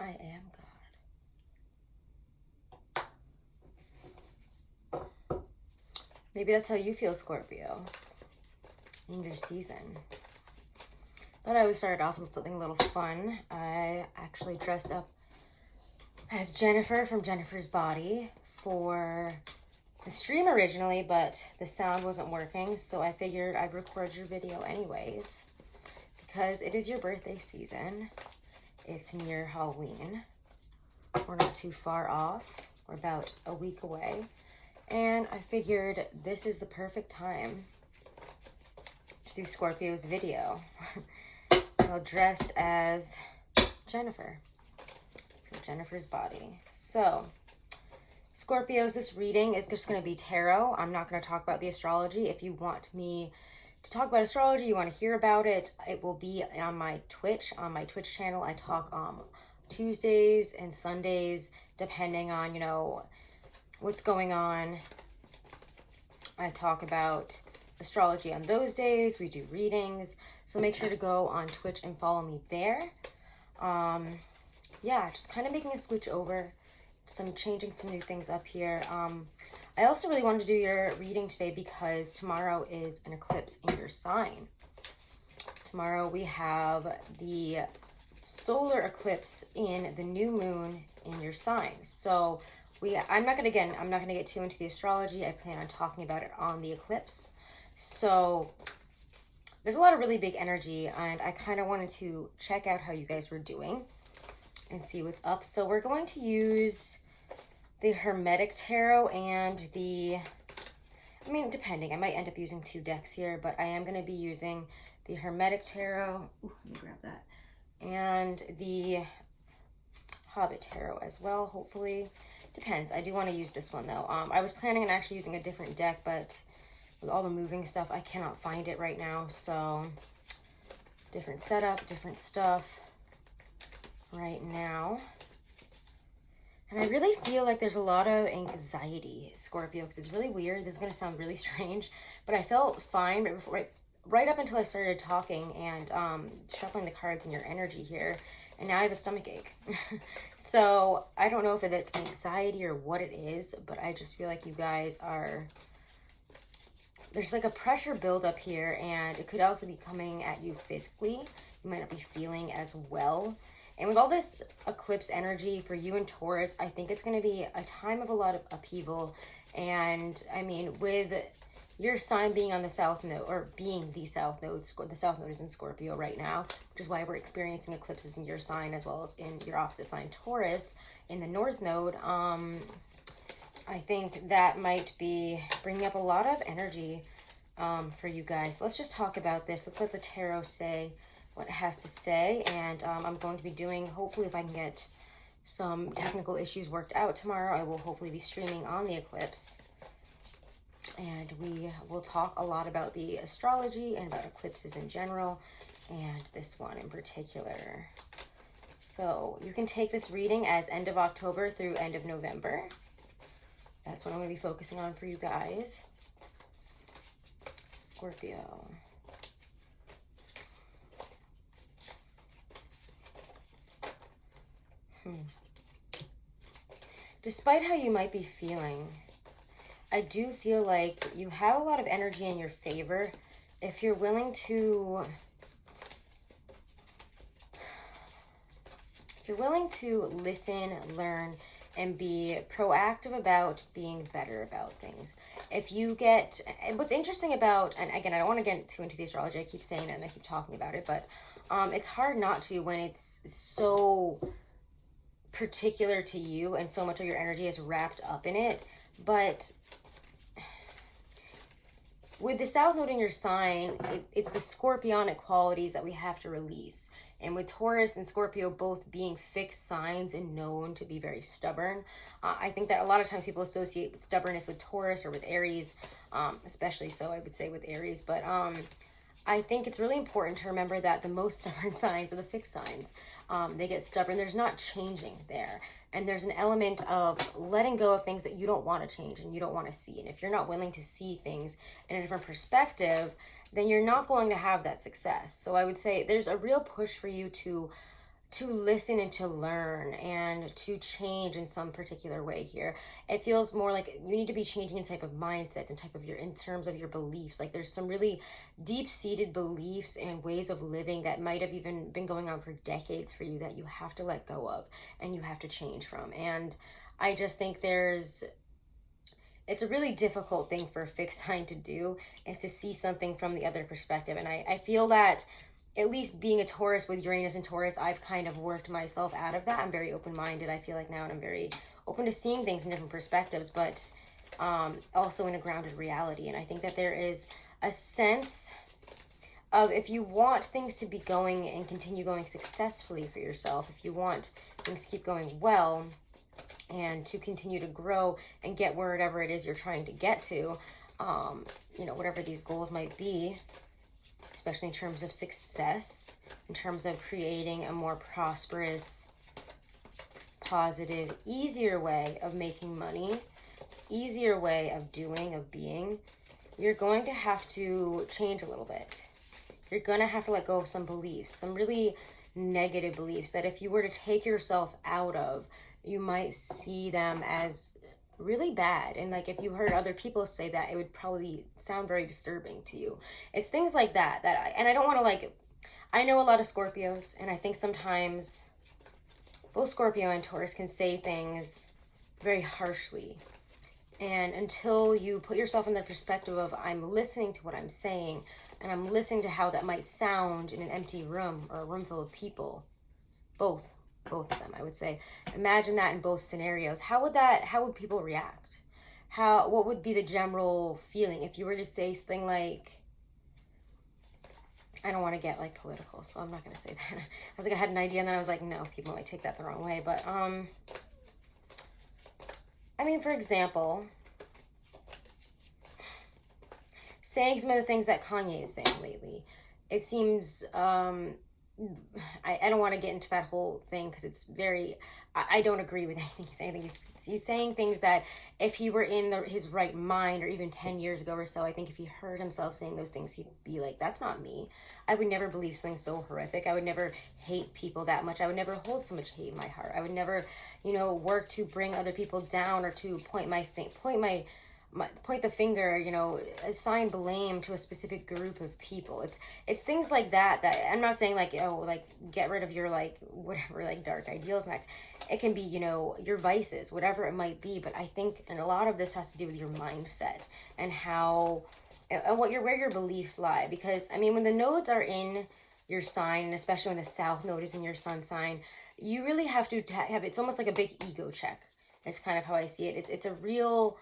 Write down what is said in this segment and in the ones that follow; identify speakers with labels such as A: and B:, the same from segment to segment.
A: I am God. Maybe that's how you feel, Scorpio, in your season. Thought I would start off with something a little fun. I actually dressed up as Jennifer from Jennifer's Body for the stream originally, but the sound wasn't working, so I figured I'd record your video anyways, because it is your birthday season. It's near Halloween. We're not too far off. We're about a week away. And I figured this is the perfect time to do Scorpio's video. Well, dressed as Jennifer from Jennifer's Body. So, Scorpios, this reading is just going to be tarot. I'm not going to talk about the astrology. If you want me to talk about astrology, you want to hear about it, it will be on my Twitch. On my Twitch channel, I talk Tuesdays and Sundays, depending on, you know, what's going on. I talk about astrology on those days. We do readings. So make sure to go on Twitch and follow me there. Yeah, just kind of making a switch over. Changing some new things up here. I also really wanted to do your reading today because tomorrow is an eclipse in your sign. Tomorrow we have the solar eclipse in the new moon in your sign. So I'm not gonna get too into the astrology. I plan on talking about it on the eclipse. So there's a lot of really big energy, and I kind of wanted to check out how you guys were doing and see what's up. So we're going to use the Hermetic Tarot and depending, I might end up using 2 decks here, but I am going to be using the Hermetic Tarot. Ooh, let me grab that. And the Hobbit Tarot as well, hopefully. Depends. I do want to use this one, though. I was planning on actually using a different deck, but with all the moving stuff, I cannot find it right now. So, different setup, different stuff right now. And I really feel like there's a lot of anxiety, Scorpio, because it's really weird. This is going to sound really strange, but I felt fine right up until I started talking and shuffling the cards in your energy here. And now I have a stomach ache. So I don't know if it's anxiety or what it is, but I just feel like you guys there's like a pressure buildup here, and it could also be coming at you physically. You might not be feeling as well. And with all this eclipse energy for you and Taurus, I think it's going to be a time of a lot of upheaval. And I mean, with your sign being on the south node, or being the south node is in Scorpio right now, which is why we're experiencing eclipses in your sign as well as in your opposite sign, Taurus, in the north node. I think that might be bringing up a lot of energy for you guys. Let's just talk about this. Let's let the tarot say what it has to say, and I'm going to be doing, hopefully if I can get some technical issues worked out tomorrow, I will hopefully be streaming on the eclipse, and we will talk a lot about the astrology and about eclipses in general, and this one in particular. So you can take this reading as end of October through end of November. That's what I'm going to be focusing on for you guys. Scorpio. Despite how you might be feeling, I do feel like you have a lot of energy in your favor if you're willing to listen, learn, and be proactive about being better about things. If you get, what's interesting about, and again, I don't want to get too into the astrology, I keep saying it and I keep talking about it, but it's hard not to when it's so particular to you and so much of your energy is wrapped up in it. But with the south node in your sign, it's the scorpionic qualities that we have to release. And with Taurus and Scorpio both being fixed signs and known to be very stubborn, I think that a lot of times people associate stubbornness with Taurus or with Aries, especially so I would say with Aries. But I think it's really important to remember that the most stubborn signs are the fixed signs. They get stubborn. There's not changing there. And there's an element of letting go of things that you don't want to change and you don't want to see. And if you're not willing to see things in a different perspective, then you're not going to have that success. So I would say there's a real push for you to to listen and to learn and to change in some particular way here. It feels more like you need to be changing in type of mindsets and type of your, in terms of your beliefs. Like there's some really deep-seated beliefs and ways of living that might have even been going on for decades for you that you have to let go of and you have to change from. And I just think it's a really difficult thing for a fixed sign to do, is to see something from the other perspective. And I feel that, at least being a Taurus with Uranus and Taurus, I've kind of worked myself out of that. I'm very open-minded, I feel like now, and I'm very open to seeing things in different perspectives, but also in a grounded reality. And I think that there is a sense of, if you want things to be going and continue going successfully for yourself, if you want things to keep going well, and to continue to grow and get wherever it is you're trying to get to, whatever these goals might be, especially in terms of success, in terms of creating a more prosperous, positive, easier way of making money, easier way of doing, of being, you're going to have to change a little bit. You're going to have to let go of some beliefs, some really negative beliefs that if you were to take yourself out of, you might see them as really bad. And like, if you heard other people say that, it would probably sound very disturbing to you. It's things like that and I don't want to, I know a lot of Scorpios, and I think sometimes both Scorpio and Taurus can say things very harshly. And until you put yourself in the perspective of, I'm listening to what I'm saying, and I'm listening to how that might sound in an empty room or a room full of people, both of them, I would say. Imagine that in both scenarios. How would people react? What would be the general feeling if you were to say something like, I don't want to get political, so I'm not going to say that. I was like, I had an idea, and then I was like, no, people might take that the wrong way. But, for example, saying some of the things that Kanye is saying lately, it seems, I don't want to get into that whole thing because it's very, I don't agree with anything he's saying. I think he's saying things that if he were in his right mind, or even 10 years ago or so, I think if he heard himself saying those things, he'd be like, that's not me. I would never believe something so horrific. I would never hate people that much. I would never hold so much hate in my heart. I would never, work to bring other people down, or to point the finger, assign blame to a specific group of people. It's things like that I'm not saying get rid of your whatever dark ideals, and that it can be, your vices, whatever it might be. But I think, and a lot of this has to do with your mindset and how, and where your beliefs lie. Because when the nodes are in your sign, and especially when the south node is in your sun sign, you really have to have, it's almost like a big ego check. It's kind of how I see it. It's a real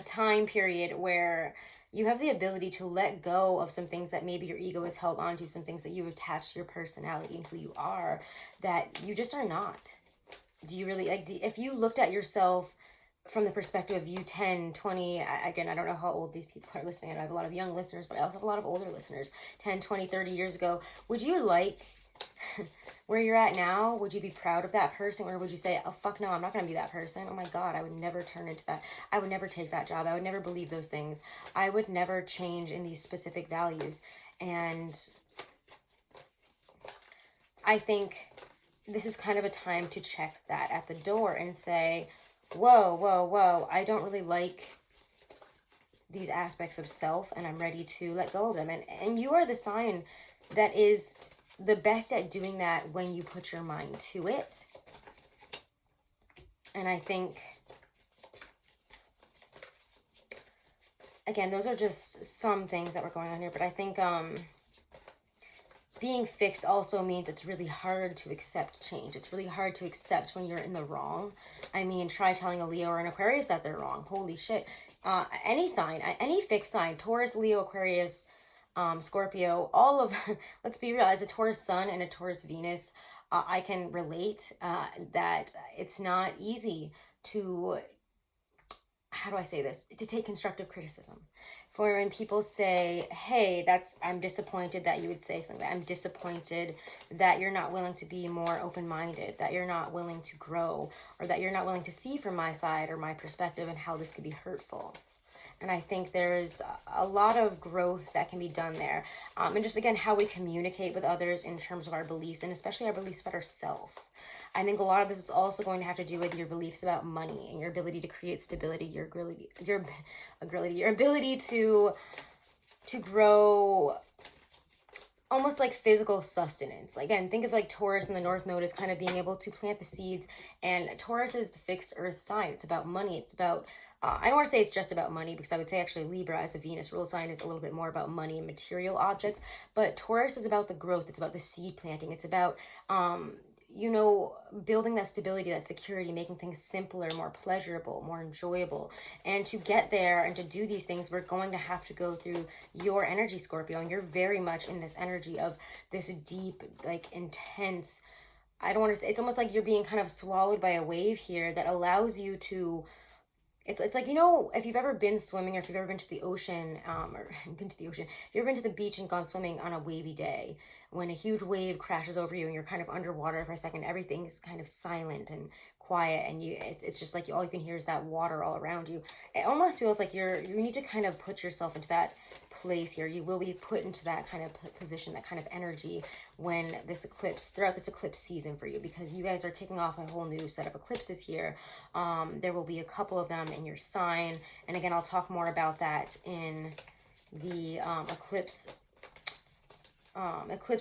A: time period where you have the ability to let go of some things that maybe your ego has held onto, some things that you attach to your personality and who you are, that you just are not. Do you really, if you looked at yourself from the perspective of you 10, 20, again, I don't know how old these people are listening, and I have a lot of young listeners, but I also have a lot of older listeners, 10, 20, 30 years ago, would you where you're at now? Would you be proud of that person, or would you say, oh fuck no, I'm not gonna be that person? Oh my god, I would never turn into that. I would never take that job. I would never believe those things. I would never change in these specific values. And I think this is kind of a time to check that at the door and say, whoa, I don't really like these aspects of self, and I'm ready to let go of them. And you are the sign that is the best at doing that when you put your mind to it. And I think, again, those are just some things that were going on here, but I think being fixed also means it's really hard to accept change. It's really hard to accept when you're in the wrong. Try telling a Leo or an Aquarius that they're wrong. Holy shit. Any sign, any fixed sign, Taurus, Leo, Aquarius, Scorpio, all of, let's be real, as a Taurus sun and a Taurus Venus, I can relate that it's not easy to, how do I say this, to take constructive criticism. For when people say, hey, I'm disappointed that you would say something, I'm disappointed that you're not willing to be more open-minded, that you're not willing to grow, or that you're not willing to see from my side or my perspective and how this could be hurtful. And I think there's a lot of growth that can be done there. And just again, how we communicate with others in terms of our beliefs, and especially our beliefs about ourselves. I think a lot of this is also going to have to do with your beliefs about money and your ability to create stability, your ability to grow almost like physical sustenance. Again, think of like Taurus in the North Node as kind of being able to plant the seeds. And Taurus is the fixed earth sign. It's about money. It's about, I don't want to say it's just about money, because I would say actually Libra as a Venus rule sign is a little bit more about money and material objects. But Taurus is about the growth. It's about the seed planting. It's about, you know, building that stability, that security, making things simpler, more pleasurable, more enjoyable. And to get there and to do these things, we're going to have to go through your energy, Scorpio. And you're very much in this energy of this deep, like intense, I don't want to say, it's almost like you're being kind of swallowed by a wave here that allows you to, it's like, you know, if you've ever been swimming, or if you've ever been to the ocean, or been to the ocean, if you've ever been to the beach and gone swimming on a wavy day, when a huge wave crashes over you and you're kind of underwater for a second, everything's kind of silent and quiet, and it's just like all you can hear is that water all around you. It almost feels like you need to kind of put yourself into that place here. You will be put into that kind of position, that kind of energy when this eclipse, throughout this eclipse season for you, because you guys are kicking off a whole new set of eclipses here. There will be a couple of them in your sign, and again, I'll talk more about that in the eclipse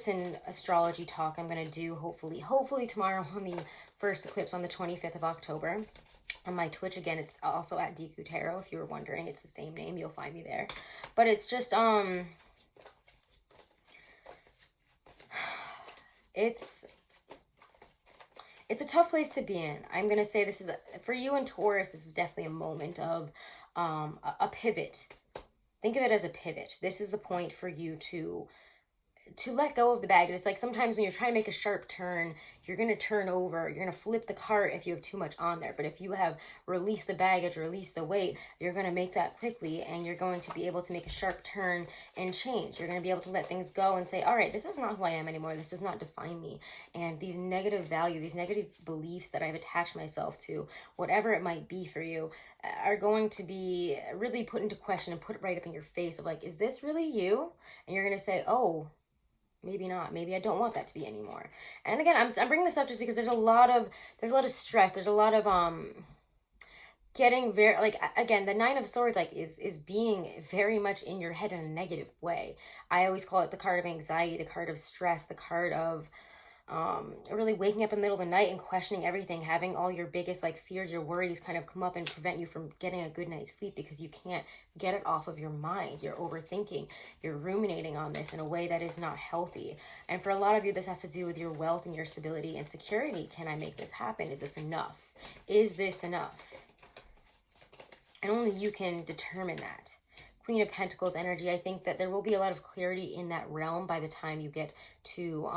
A: and astrology talk I'm going to do hopefully tomorrow on the first eclipse on the 25th of October. On my Twitch, again, it's also at Deku Tarot. If you were wondering, it's the same name. You'll find me there. But it's just, it's a tough place to be in. I'm going to say this is, for you in Taurus, this is definitely a moment of a pivot. Think of it as a pivot. This is the point for you to let go of the baggage. It's like sometimes when you're trying to make a sharp turn, you're going to turn over, you're going to flip the cart if you have too much on there. But if you have released the baggage, released the weight, you're going to make that quickly, and you're going to be able to make a sharp turn and change. You're going to be able to let things go and say, all right, this is not who I am anymore. This does not define me. And these negative values, these negative beliefs that I've attached myself to, whatever it might be for you, are going to be really put into question and put right up in your face of like, is this really you? And you're going to say, oh, maybe not. Maybe I don't want that to be anymore. And again, I'm bringing this up just because there's a lot of stress. There's a lot of getting very, like, again, the Nine of Swords, like, is being very much in your head in a negative way. I always call it the card of anxiety, the card of stress, the card of really waking up in the middle of the night and questioning everything, having all your biggest like fears, your worries kind of come up and prevent you from getting a good night's sleep because you can't get it off of your mind. You're overthinking, you're ruminating on this in a way that is not healthy. And for a lot of you, this has to do with your wealth and your stability and security. Can I make this happen? Is this enough? Is this enough? And only you can determine that. Queen of Pentacles energy, I think that there will be a lot of clarity in that realm by the time you get to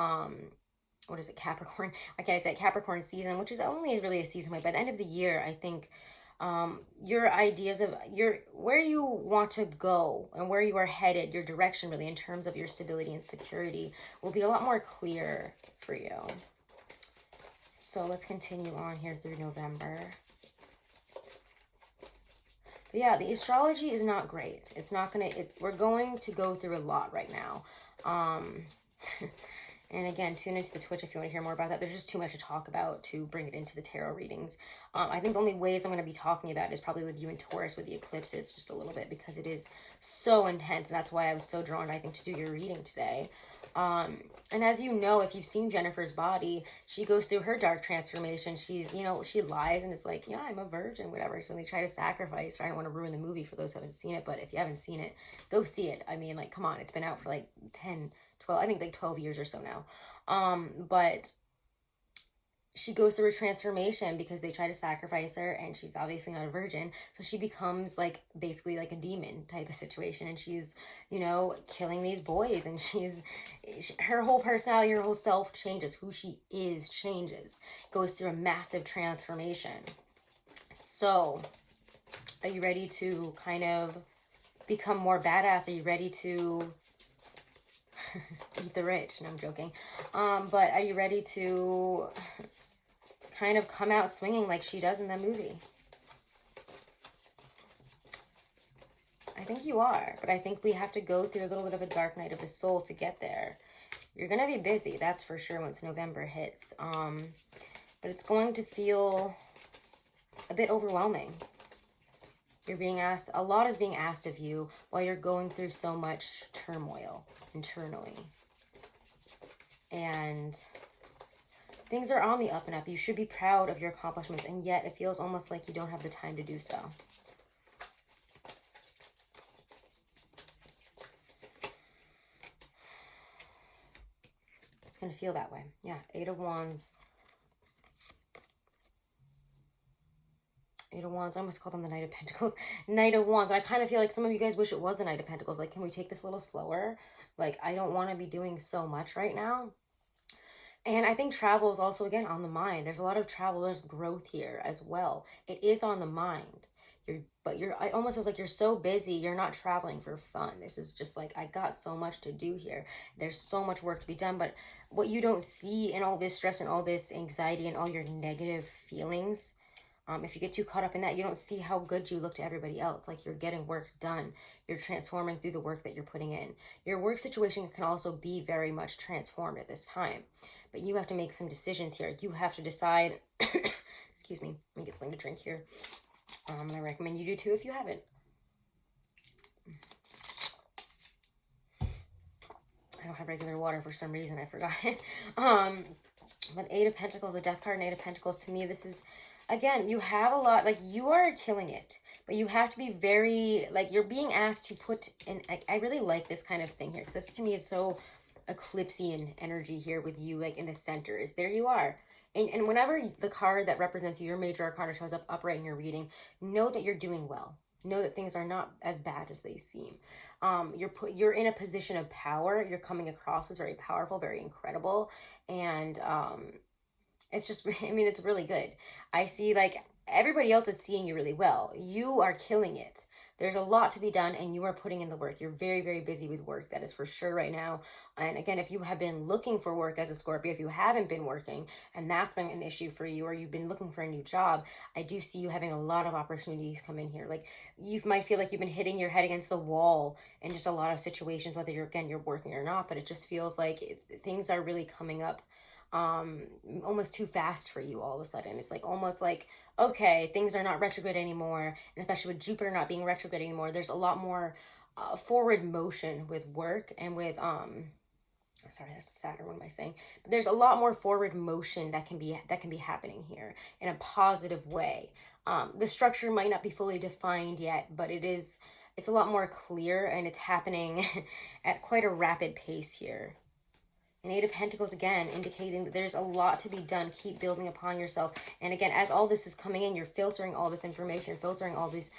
A: what is it, Capricorn? Okay, it's at Capricorn season, which is only really a season away. By the end of the year, I think your ideas of where you want to go and where you are headed, your direction really in terms of your stability and security will be a lot more clear for you. So let's continue on here through November. But yeah, the astrology is not great. It's not gonna, we're going to go through a lot right now. And again, tune into the Twitch if you want to hear more about that. There's just too much to talk about to bring it into the tarot readings. I think the only ways I'm going to be talking about is probably with you and Taurus with the eclipses, just a little bit, because it is so intense. And that's why I was so drawn, I think, to do your reading today. And as you know, if you've seen Jennifer's body, she goes through her dark transformation. She's, you know, she lies and is like, yeah, I'm a virgin, whatever. So they try to sacrifice. I don't want to ruin the movie for those who haven't seen it, but if you haven't seen it, go see it. I mean, like, come on, it's been out for like 10, 12, I think like 12 years or so now. But she goes through a transformation because they try to sacrifice her, and she's obviously not a virgin. So she becomes like basically like a demon type of situation, and she's, you know, killing these boys, and her whole personality, her whole self changes. Who she is changes, goes through a massive transformation. So are you ready to kind of become more badass? Are you ready to eat the rich? No, I'm joking. But are you ready to kind of come out swinging like she does in that movie? I think you are, but I think we have to go through a little bit of a dark night of the soul to get there. You're going to be busy, that's for sure, once November hits. But it's going to feel a bit overwhelming. You're being asked, a lot is being asked of you while you're going through so much turmoil internally. And things are on the up and up. You should be proud of your accomplishments, and yet it feels almost like you don't have the time to do so. It's going to feel that way. Yeah, 8 of Wands. 8 of Wands. I almost call them the Knight of Pentacles. Knight of Wands. I kind of feel like some of you guys wish it was the Knight of Pentacles. Like, can we take this a little slower? Like, I don't want to be doing so much right now. And I think travel is also, again, on the mind. There's a lot of travel. There's growth here as well. It is on the mind. I almost feels like you're so busy, you're not traveling for fun. This is just like, I got so much to do here. There's so much work to be done. But what you don't see in all this stress and all this anxiety and all your negative feelings, if you get too caught up in that, you don't see how good you look to everybody else. Like, you're getting work done. You're transforming through the work that you're putting in. Your work situation can also be very much transformed at this time. But you have to make some decisions here. You have to decide. Excuse me. Let me get something to drink here. I recommend you do too if you haven't. I don't have regular water for some reason. I forgot it. But 8 of Pentacles, the Death card and 8 of Pentacles, to me, this is, again, you have a lot, like, you are killing it. But you have to be very, like, you're being asked to put in, like, I really like this kind of thing here. Because this, to me, is so Eclipsean energy here with you, like, in the center. Is there you are. And whenever the card that represents your major arcana shows up upright in your reading, know that you're doing well. Know that things are not as bad as they seem. You're in a position of power. You're coming across as very powerful, very incredible. And it's just, I mean, it's really good. I see, like, everybody else is seeing you really well. You are killing it. There's a lot to be done, and you are putting in the work. You're very, very busy with work. That is for sure right now. And again, if you have been looking for work as a Scorpio, if you haven't been working, and that's been an issue for you, or you've been looking for a new job, I do see you having a lot of opportunities come in here. Like, you might feel like you've been hitting your head against the wall in just a lot of situations, whether you're working or not, but it just feels like things are really coming up almost too fast for you all of a sudden. It's like almost like, okay, things are not retrograde anymore, and especially with Jupiter not being retrograde anymore, there's a lot more forward motion with work and with sorry, that's Saturn, what am I saying? But there's a lot more forward motion that can be happening here in a positive way. The structure might not be fully defined yet, but it's a lot more clear, and it's happening at quite a rapid pace here. And 8 of Pentacles, again, indicating that there's a lot to be done. Keep building upon yourself. And again, as all this is coming in, you're filtering all this information. You're filtering all these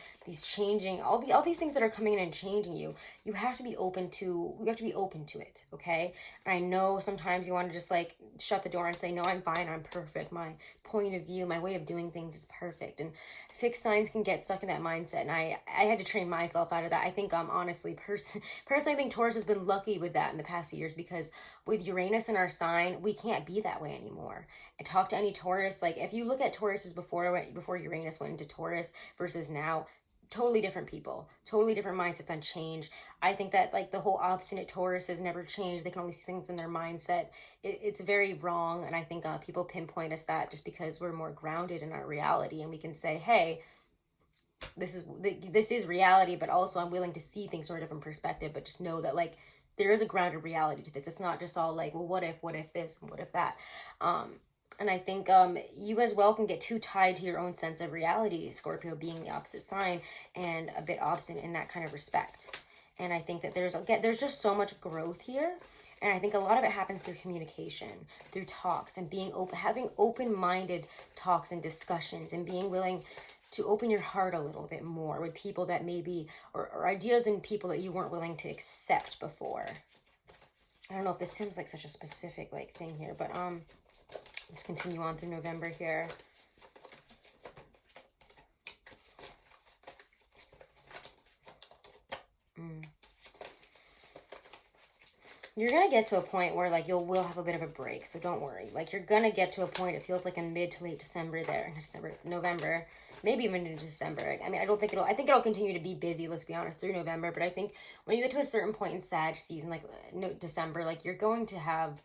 A: changing, all these things that are coming in and changing you. You have to be open to it, okay? And I know sometimes you want to just, like, shut the door and say, no, I'm fine, I'm perfect. My point of view, my way of doing things is perfect. And fixed signs can get stuck in that mindset. And I had to train myself out of that. I think honestly, personally, I think Taurus has been lucky with that in the past few years, because with Uranus in our sign, we can't be that way anymore. I talk to any Taurus, like, if you look at Tauruses before Uranus went into Taurus versus now, totally different people, totally different mindsets on change. I think that, like, the whole obstinate Taurus has never changed. They can only see things in their mindset. It's very wrong. And I think people pinpoint us that just because we're more grounded in our reality, and we can say, hey, this is reality, but also I'm willing to see things from a different perspective. But just know that, like, there is a grounded reality to this. It's not just all like, well, what if this, and what if that. And I think you as well can get too tied to your own sense of reality, Scorpio being the opposite sign, and a bit obstinate in that kind of respect. And I think that there's just so much growth here. And I think a lot of it happens through communication, through talks, and being open, having open-minded talks and discussions, and being willing to open your heart a little bit more with people that maybe, or ideas and people that you weren't willing to accept before. I don't know if this seems like such a specific, like, thing here, but let's continue on through November here. You're going to get to a point where, like, will have a bit of a break, so don't worry. Like, you're going to get to a point, it feels like in mid to late November, maybe even into December. I mean, I think it'll continue to be busy, let's be honest, through November. But I think when you get to a certain point in Sag season, like no, December, like you're going to have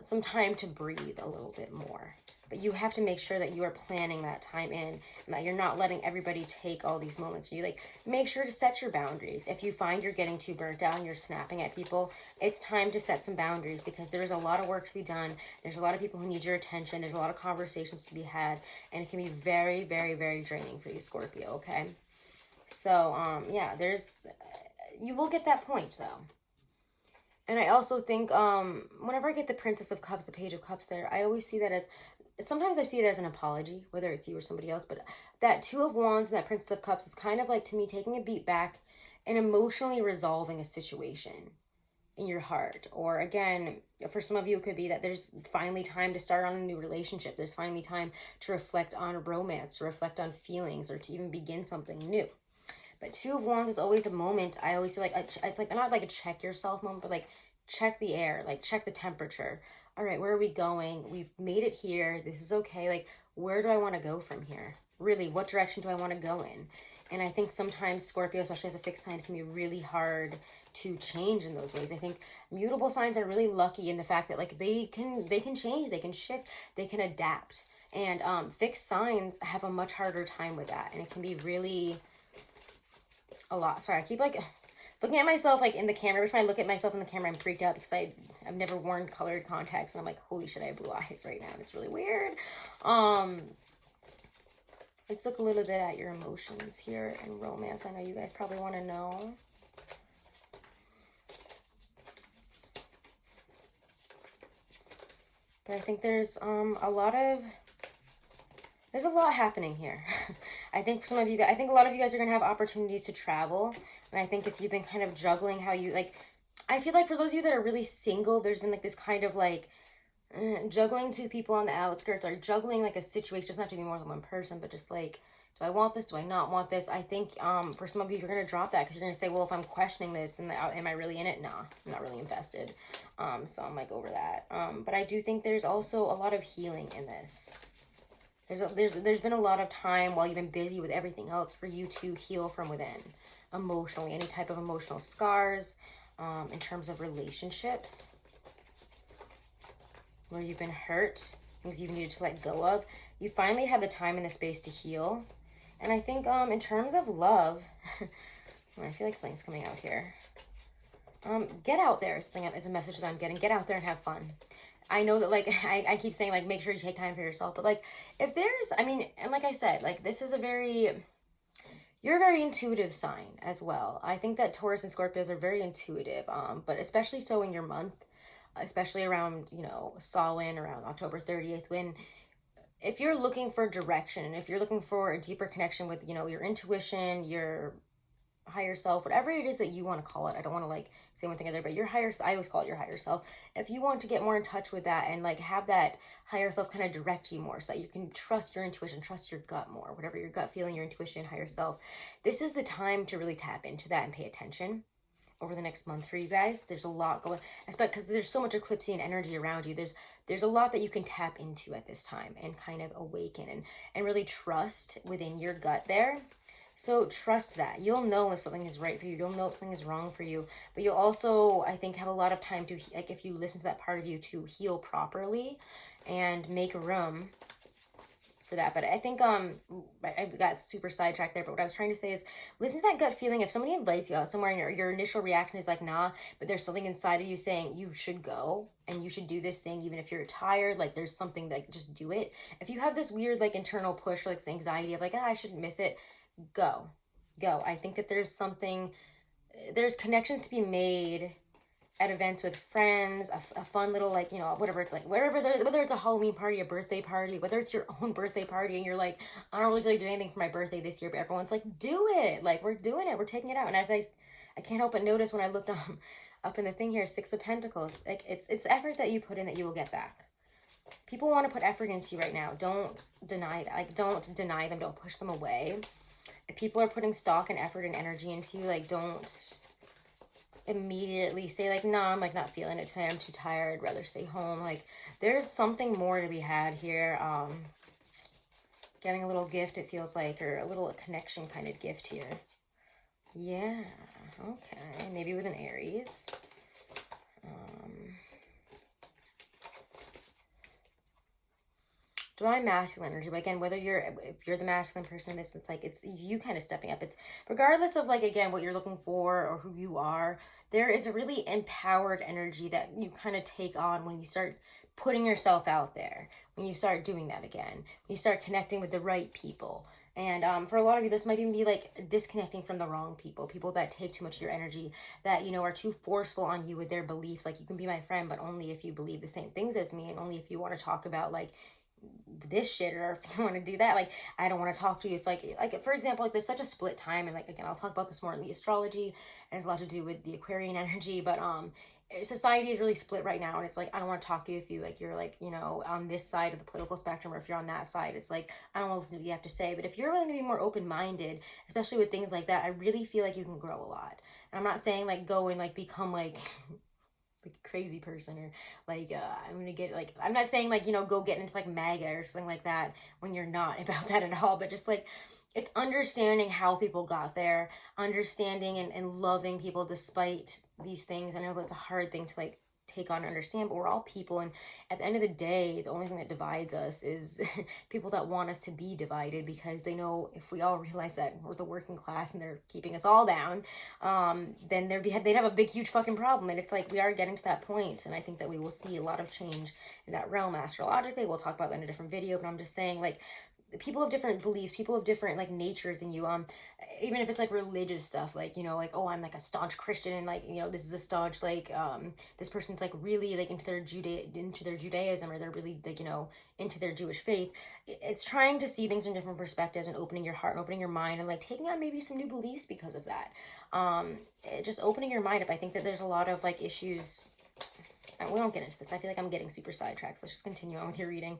A: some time to breathe a little bit more. But you have to make sure that you are planning that time in and that you're not letting everybody take all these moments. You like make sure to set your boundaries. If you find you're getting too burnt out and you're snapping at people, it's time to set some boundaries because there's a lot of work to be done. There's a lot of people who need your attention. There's a lot of conversations to be had, and it can be very, very, very draining for you, Scorpio, okay? So, yeah, you will get that point though. And I also think whenever I get the Princess of Cups, the Page of Cups there, I always see that as, sometimes I see it as an apology, whether it's you or somebody else, but that Two of Wands and that Princess of Cups is kind of like, to me, taking a beat back and emotionally resolving a situation in your heart. Or again, for some of you, it could be that there's finally time to start on a new relationship. There's finally time to reflect on romance, to reflect on feelings, or to even begin something new. But Two of Wands is always a moment. I always feel like it's like not like a check yourself moment, but like check the air, like check the temperature. All right, where are we going? We've made it here. This is okay. Like, where do I want to go from here? Really, what direction do I want to go in? And I think sometimes Scorpio, especially as a fixed sign, can be really hard to change in those ways. I think mutable signs are really lucky in the fact that like they can change, they can shift, they can adapt. And fixed signs have a much harder time with that, and it can be really a lot. Sorry, I keep like looking at myself like in the camera. Every time I look at myself in the camera, I'm freaked out because I've never worn colored contacts, and I'm like, holy shit, I have blue eyes right now. It's really weird. Let's look a little bit at your emotions here and romance. I know you guys probably want to know. But I think there's a lot happening here. I think for some of you guys, I think a lot of you guys are going to have opportunities to travel. And I think if you've been kind of juggling how you, like, I feel like for those of you that are really single, there's been like this kind of like juggling two people on the outskirts, or juggling like a situation. It doesn't have to be more than one person, but just like, do I want this? Do I not want this? I think for some of you, you're going to drop that because you're going to say, well, if I'm questioning this, then am I really in it? Nah, I'm not really invested. So I'm like over that. But I do think there's also a lot of healing in this. There's been a lot of time while you've been busy with everything else for you to heal from within, emotionally, any type of emotional scars, in terms of relationships where you've been hurt, things you've needed to let go of. You finally had the time and the space to heal. And I think in terms of love, I feel like something's coming out here. Get out there is a message that I'm getting. Get out there and have fun. I know that, like, I keep saying, like, make sure you take time for yourself. But, like, if there's, I mean, and like I said, like, this is you're a very intuitive sign as well. I think that Taurus and Scorpios are very intuitive, but especially so in your month, especially around, Samhain, around October 30th, if you're looking for direction, if you're looking for a deeper connection with, your intuition, your higher self, whatever it is that you want to call it. I don't want to like say one thing or the other, but your higher, I always call it your higher self. If you want to get more in touch with that and like have that higher self kind of direct you more so that you can trust your intuition, trust your gut more, whatever your gut feeling, your intuition, higher self, this is the time to really tap into that and pay attention over the next month for you guys. There's a lot going, especially because there's so much eclipsing energy around you. There's a lot that you can tap into at this time and kind of awaken and really trust within your gut there. So trust that. You'll know if something is right for you. You'll know if something is wrong for you. But you'll also, I think, have a lot of time to, like, if you listen to that part of you, to heal properly and make room for that. But I think I got super sidetracked there. But what I was trying to say is listen to that gut feeling. If somebody invites you out somewhere and your initial reaction is like, nah, but there's something inside of you saying you should go and you should do this thing even if you're tired, like there's something like just do it. If you have this weird like internal push or like this anxiety of like, I shouldn't miss it, go. I think that there's connections to be made at events with friends, a fun little like, whatever it's like, whether it's a Halloween party, a birthday party, whether it's your own birthday party and you're like, I don't really feel like doing anything for my birthday this year, but everyone's like, do it. Like, we're doing it. We're taking it out. And as I can't help but notice when I looked up in the thing here, Six of Pentacles, like it's the effort that you put in that you will get back. People want to put effort into you right now. Don't deny that. Like, don't deny them. Don't push them away. If people are putting stock and effort and energy into you, like, don't immediately say, like, no, I'm, like, not feeling it today. I'm too tired. I'd rather stay home. Like, there's something more to be had here. Getting a little gift, it feels like, or a little connection kind of gift here. Yeah, okay. Maybe with an Aries. Divine masculine energy, but again, if you're the masculine person in this, it's like it's you kind of stepping up. It's regardless of like again what you're looking for or who you are, there is a really empowered energy that you kind of take on when you start putting yourself out there, when you start doing that again, when you start connecting with the right people. And for a lot of you, this might even be like disconnecting from the wrong people, people that take too much of your energy, that, you know, are too forceful on you with their beliefs. Like, you can be my friend, but only if you believe the same things as me, and only if you want to talk about like this shit, or if you want to do that. Like, I don't want to talk to you if like for example, like there's such a split time, and like again I'll talk about this more in the astrology, and it's a lot to do with the Aquarian energy, but society is really split right now, and it's like I don't want to talk to you if you like you're like, you know, on this side of the political spectrum, or if you're on that side. It's like I don't want to listen to what you have to say. But if you're willing to be more open-minded, especially with things like that, I really feel like you can grow a lot. And I'm not saying like go and like become like like a crazy person, or like I'm gonna get like, I'm not saying like, you know, go get into like MAGA or something like that, when you're not about that at all. But just like, it's understanding how people got there, understanding and loving people despite these things. I know that's a hard thing to like take on and understand, but we're all people, and at the end of the day, the only thing that divides us is people that want us to be divided, because they know if we all realize that we're the working class and they're keeping us all down, then they'd have a big huge fucking problem. And it's like we are getting to that point, and I think that we will see a lot of change in that realm astrologically. We'll talk about that in a different video, but I'm just saying, like, people have different beliefs, people have different like natures than you. Even if it's like religious stuff, like, you know, like, oh, I'm like a staunch Christian, and like, you know, this is a staunch like this person's like really like into their Judaism, or they're really like, you know, into their Jewish faith. It's trying to see things from different perspectives, and opening your heart and opening your mind, and like taking on maybe some new beliefs because of that. Just opening your mind up. I think that there's a lot of like issues. We won't get into this. I feel like I'm getting super sidetracked. Let's just continue on with your reading.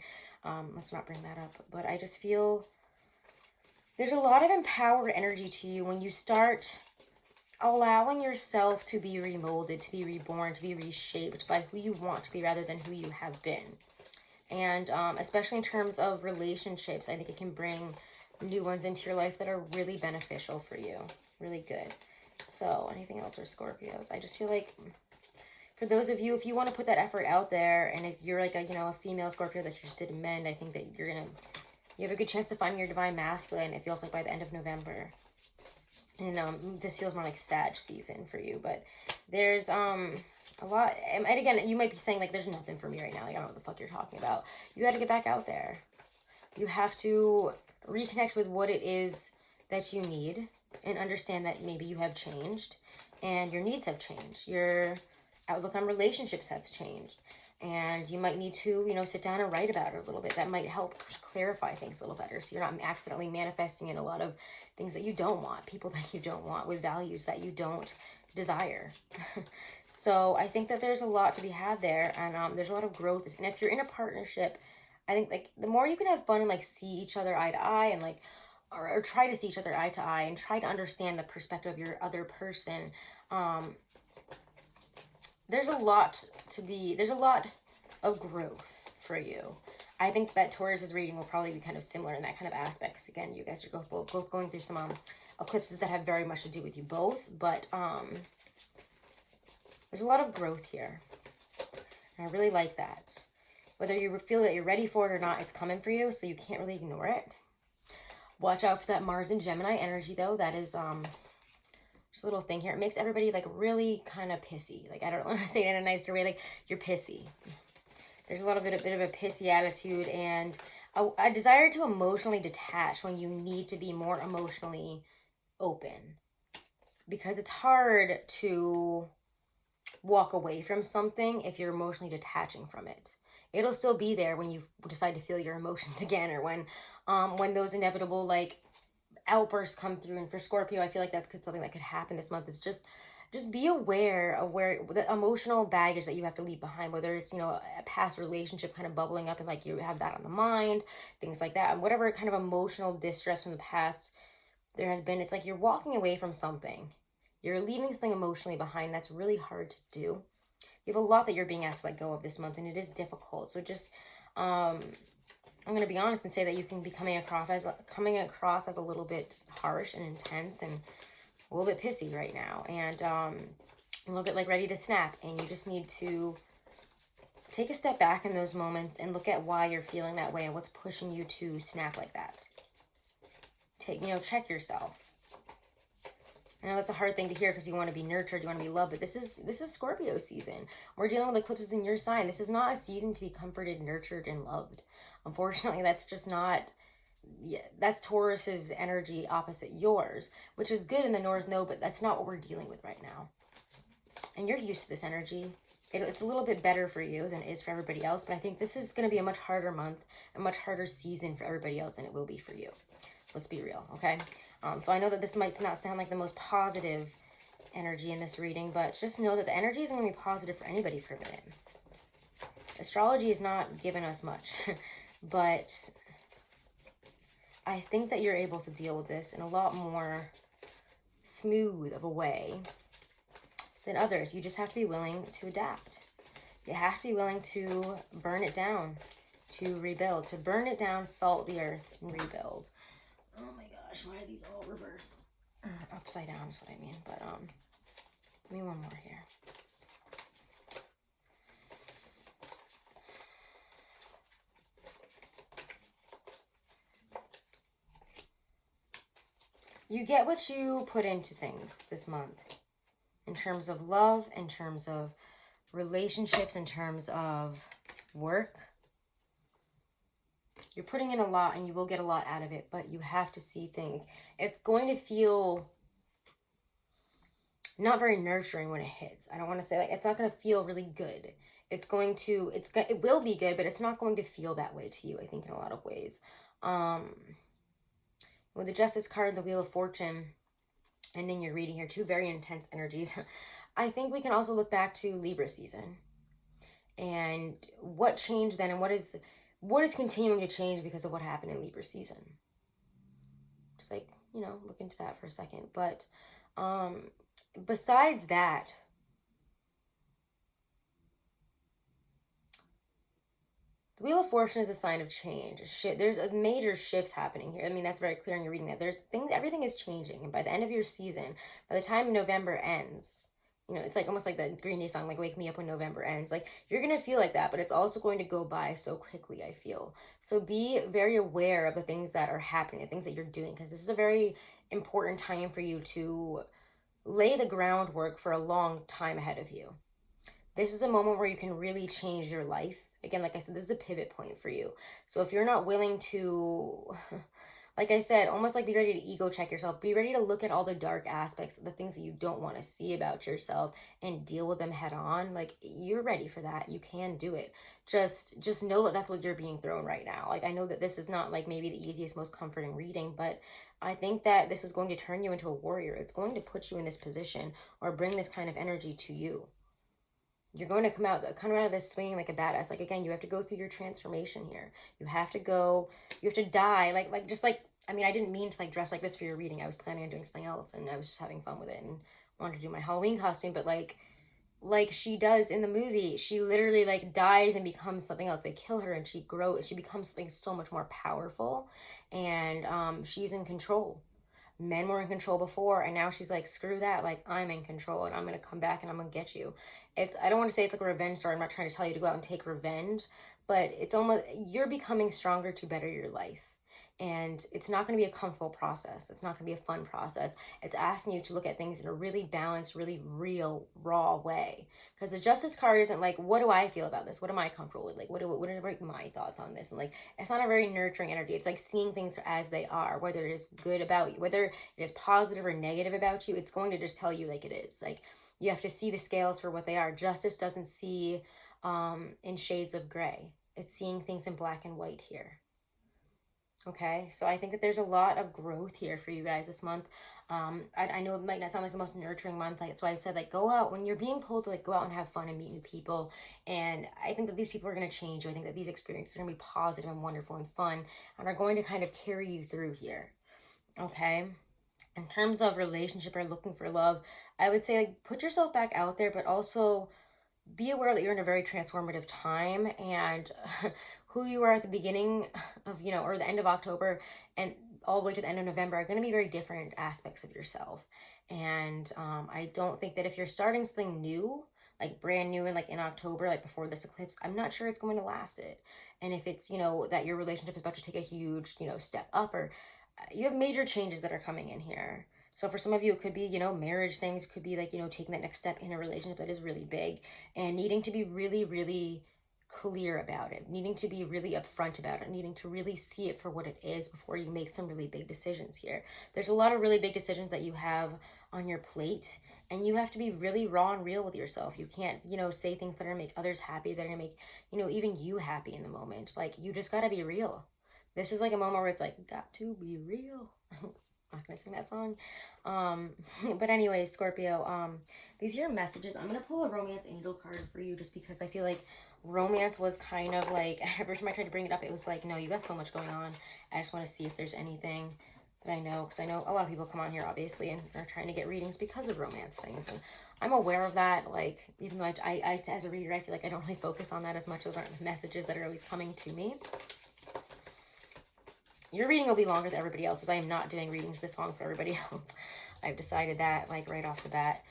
A: Let's not bring that up. But I just feel there's a lot of empowered energy to you when you start allowing yourself to be remolded, to be reborn, to be reshaped by who you want to be rather than who you have been. And especially in terms of relationships, I think it can bring new ones into your life that are really beneficial for you. Really good. So anything else for Scorpios? I just feel like for those of you, if you want to put that effort out there, and if you're like a, you know, a female Scorpio that's interested in men, I think that you have a good chance of finding your divine masculine, it feels like, by the end of November. And this feels more like Sag season for you, but there's a lot, and again, you might be saying like, there's nothing for me right now, like, I don't know what the fuck you're talking about. You got to get back out there. You have to reconnect with what it is that you need, and understand that maybe you have changed, and your needs have changed. Your outlook on relationships have changed, and you might need to, you know, sit down and write about it a little bit. That might help clarify things a little better, so you're not accidentally manifesting in a lot of things that you don't want, people that you don't want, with values that you don't desire. So I think that there's a lot to be had there, and there's a lot of growth. And if you're in a partnership, I think like the more you can have fun and like see each other eye to eye, and like or try to see each other eye to eye, and try to understand the perspective of your other person, there's a lot of growth for you. I think that Taurus's reading will probably be kind of similar in that kind of aspect, because again, you guys are both going through some eclipses that have very much to do with you both, but there's a lot of growth here, and I really like that. Whether you feel that you're ready for it or not, it's coming for you, so you can't really ignore it. Watch out for that Mars and Gemini energy, though. That is just a little thing here. It makes everybody like really kind of pissy. Like, I don't want to say it in a nicer way, like you're pissy. There's a bit of a pissy attitude, and a desire to emotionally detach when you need to be more emotionally open, because it's hard to walk away from something if you're emotionally detaching from it. It'll still be there when you decide to feel your emotions again, or when those inevitable like outbursts come through. And for Scorpio, I feel like that's something that could happen this month. It's just be aware of where the emotional baggage that you have to leave behind, whether it's, you know, a past relationship kind of bubbling up and like you have that on the mind, things like that, and whatever kind of emotional distress from the past there has been. It's like you're walking away from something, you're leaving something emotionally behind. That's really hard to do. You have a lot that you're being asked to let go of this month, and it is difficult. So just I'm going to be honest and say that you can be coming across as a little bit harsh and intense and a little bit pissy right now, and a little bit like ready to snap, and you just need to take a step back in those moments and look at why you're feeling that way and what's pushing you to snap like that. Check yourself. I know that's a hard thing to hear because you want to be nurtured, you want to be loved, but this is Scorpio season. We're dealing with eclipses in your sign. This is not a season to be comforted, nurtured, and loved. Unfortunately, that's just not, that's Taurus's energy opposite yours, which is good in the North Node, but that's not what we're dealing with right now. And you're used to this energy. It's a little bit better for you than it is for everybody else, but I think this is going to be a much harder month, a much harder season for everybody else than it will be for you. Let's be real, okay? So I know that this might not sound like the most positive energy in this reading, but just know that the energy isn't going to be positive for anybody for a minute. Astrology is not giving us much, but I think that you're able to deal with this in a lot more smooth of a way than others. You just have to be willing to adapt. You have to be willing to burn it down, to rebuild, to burn it down, salt the earth, and rebuild. Oh my gosh, why are these all reversed? Upside down is what I mean, but give me one more here. You get what you put into things this month. In terms of love, in terms of relationships, in terms of work. You're putting in a lot and you will get a lot out of it, but you have to see things. It's going to feel not very nurturing when it hits. I don't want to say, like, it's not going to feel really good. It will be good, but it's not going to feel that way to you, I think, in a lot of ways. With the Justice card and the Wheel of Fortune, ending your reading here, two very intense energies. I think we can also look back to Libra season and what changed then, and what is continuing to change because of what happened in Libra season. Just like, look into that for a second. But besides that, the Wheel of Fortune is a sign of change. There's a major shifts happening here. I mean, that's very clear in your reading that everything is changing. And by the end of your season, by the time November ends, it's like almost like that Green Day song, like Wake Me Up When November Ends. Like, you're going to feel like that, but it's also going to go by so quickly, I feel. So be very aware of the things that are happening, the things that you're doing, because this is a very important time for you to lay the groundwork for a long time ahead of you. This is a moment where you can really change your life. Again, like I said, this is a pivot point for you. So if you're not willing to, like I said, almost like be ready to ego check yourself, be ready to look at all the dark aspects, the things that you don't want to see about yourself and deal with them head on. Like, you're ready for that. You can do it. Just know that that's what you're being thrown right now. Like, I know that this is not like maybe the easiest, most comforting reading, but I think that this is going to turn you into a warrior. It's going to put you in this position or bring this kind of energy to you. You're going to come out of this swinging like a badass. Like, again, you have to go through your transformation here. You have to die. I didn't mean to dress like this for your reading. I was planning on doing something else and I was just having fun with it and wanted to do my Halloween costume. But like she does in the movie, she literally dies and becomes something else. They kill her and she becomes something so much more powerful. And she's in control. Men were in control before, and now she's like, screw that, I'm in control and I'm gonna come back and I'm gonna get you. I don't want to say it's like a revenge story. I'm not trying to tell you to go out and take revenge, but it's almost, you're becoming stronger to better your life. And it's not going to be a comfortable process. It's not going to be a fun process. It's asking you to look at things in a really balanced, really real, raw way. Because the Justice card isn't like, what do I feel about this? What am I comfortable with? What are my thoughts on this? And it's not a very nurturing energy. It's like seeing things as they are, whether it is good about you, whether it is positive or negative about you. It's going to just tell you like it is. You have to see the scales for what they are. Justice doesn't see in shades of gray. It's seeing things in black and white here. Okay, so I think that there's a lot of growth here for you guys this month. I know it might not sound like the most nurturing month. That's why I said, go out when you're being pulled to go out and have fun and meet new people. And I think that these people are going to change you. I think that these experiences are going to be positive and wonderful and fun and are going to kind of carry you through here. Okay, in terms of relationship or looking for love, I would say put yourself back out there, but also be aware that you're in a very transformative time, and who you are at the beginning of, or the end of October and all the way to the end of November are going to be very different aspects of yourself. And I don't think that if you're starting something new, like brand new and like in October, like before this eclipse, I'm not sure it's going to last it. And if it's, that your relationship is about to take a huge, step up, or you have major changes that are coming in here. So for some of you, it could be, marriage things. It could be like, taking that next step in a relationship that is really big and needing to be really, really clear about it, needing to be really upfront about it, needing to really see it for what it is before you make some really big decisions here. There's a lot of really big decisions that you have on your plate, and you have to be really raw and real with yourself. You can't, say things that are gonna make others happy, that are gonna make, even you happy in the moment. Like, you just gotta be real. This is like a moment where it's like, got to be real. Not gonna sing that song. But anyway, Scorpio, these are your messages. I'm gonna pull a romance angel card for you just because I feel like romance was kind of like, every time I tried to bring it up, it was like, no, you got so much going on. I just want to see if there's anything that I know, because I know a lot of people come on here obviously and are trying to get readings because of romance things, and I'm aware of that. Like, even though I as a reader, I feel like I don't really focus on that as much. Those aren't messages that are always coming to me. Your reading will be longer than everybody else's. I am not doing readings this long for everybody else. I've decided that, like, right off the bat.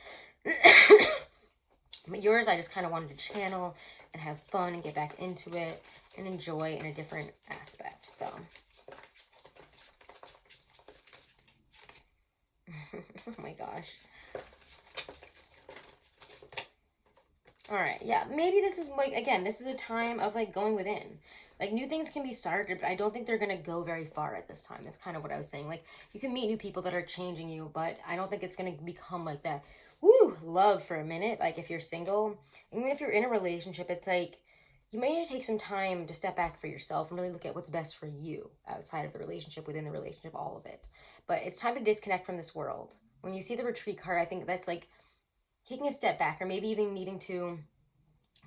A: But yours, I just kind of wanted to channel and have fun and get back into it and enjoy in a different aspect. So, oh my gosh. All right, yeah, maybe this is like, again, this is a time of like going within. Like, new things can be started, but I don't think they're going to go very far at this time. That's kind of what I was saying. Like, you can meet new people that are changing you, but I don't think it's going to become like that, woo, love for a minute. Like, if you're single, even if you're in a relationship, it's like, you may need to take some time to step back for yourself and really look at what's best for you outside of the relationship, within the relationship, all of it. But it's time to disconnect from this world. When you see the retreat card, I think that's like taking a step back, or maybe even needing to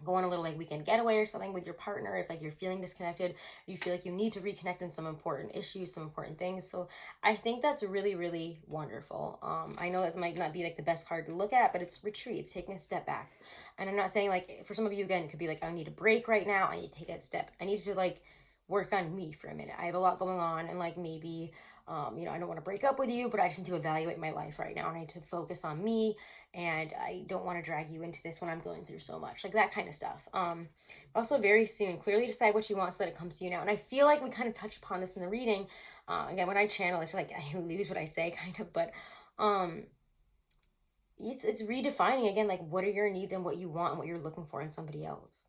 A: go on a little like weekend getaway or something with your partner if like you're feeling disconnected, you feel like you need to reconnect in some important issues, some important things. So I think that's really, really wonderful. I know that might not be like the best card to look at, but it's retreat, it's taking a step back. And I'm not saying, like, for some of you, again, it could be like, I need a break right now, I need to take a step, I need to like work on me for a minute, I have a lot going on, and like maybe I don't want to break up with you, but I just need to evaluate my life right now. I need to focus on me, and I don't want to drag you into this when I'm going through so much, like that kind of stuff. Also, very soon, clearly decide what you want so that it comes to you now. And I feel like we kind of touched upon this in the reading. Again, when I channel, it's like I lose what I say, kind of, but it's redefining again, like, what are your needs and what you want and what you're looking for in somebody else.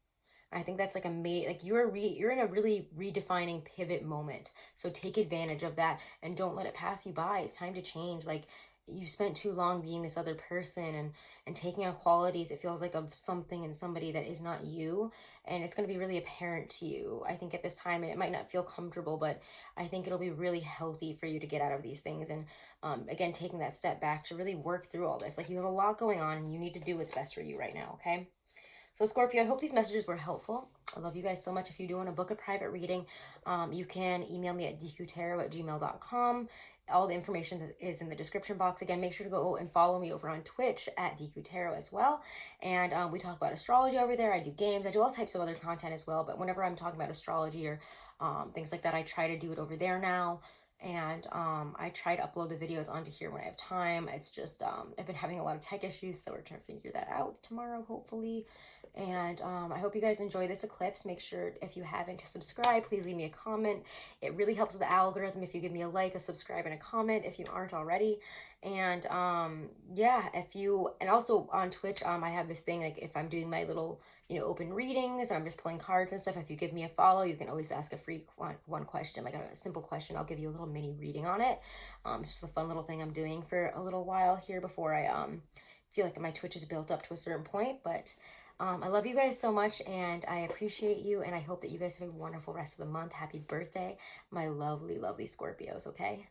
A: I think that's like like you're in a really redefining pivot moment. So take advantage of that and don't let it pass you by. It's time to change. Like, you spent too long being this other person and taking on qualities, it feels like, of something and somebody that is not you, and it's going to be really apparent to you, I think, at this time. And it might not feel comfortable, but I think it'll be really healthy for you to get out of these things. And again, taking that step back to really work through all this. Like, you have a lot going on and you need to do what's best for you right now, okay? So Scorpio, I hope these messages were helpful. I love you guys so much. If you do want to book a private reading, you can email me at dqtarot@gmail.com. All the information is in the description box. Again, make sure to go and follow me over on Twitch at dqtarot as well. And we talk about astrology over there. I do games. I do all types of other content as well. But whenever I'm talking about astrology or things like that, I try to do it over there now. And I try to upload the videos onto here when I have time. It's just I've been having a lot of tech issues, so we're trying to figure that out tomorrow, hopefully. And I hope you guys enjoy this eclipse. Make sure, if you haven't, to subscribe. Please leave me a comment. It really helps with the algorithm if you give me a like, a subscribe, and a comment if you aren't already. And yeah, and also on Twitch, I have this thing, like, if I'm doing my little open readings and I'm just pulling cards and stuff, if you give me a follow, you can always ask a free one question, like a simple question. I'll give you a little mini reading on it. It's just a fun little thing I'm doing for a little while here before I feel like my Twitch is built up to a certain point. But I love you guys so much, and I appreciate you, and I hope that you guys have a wonderful rest of the month. Happy birthday, my lovely, lovely Scorpios, okay?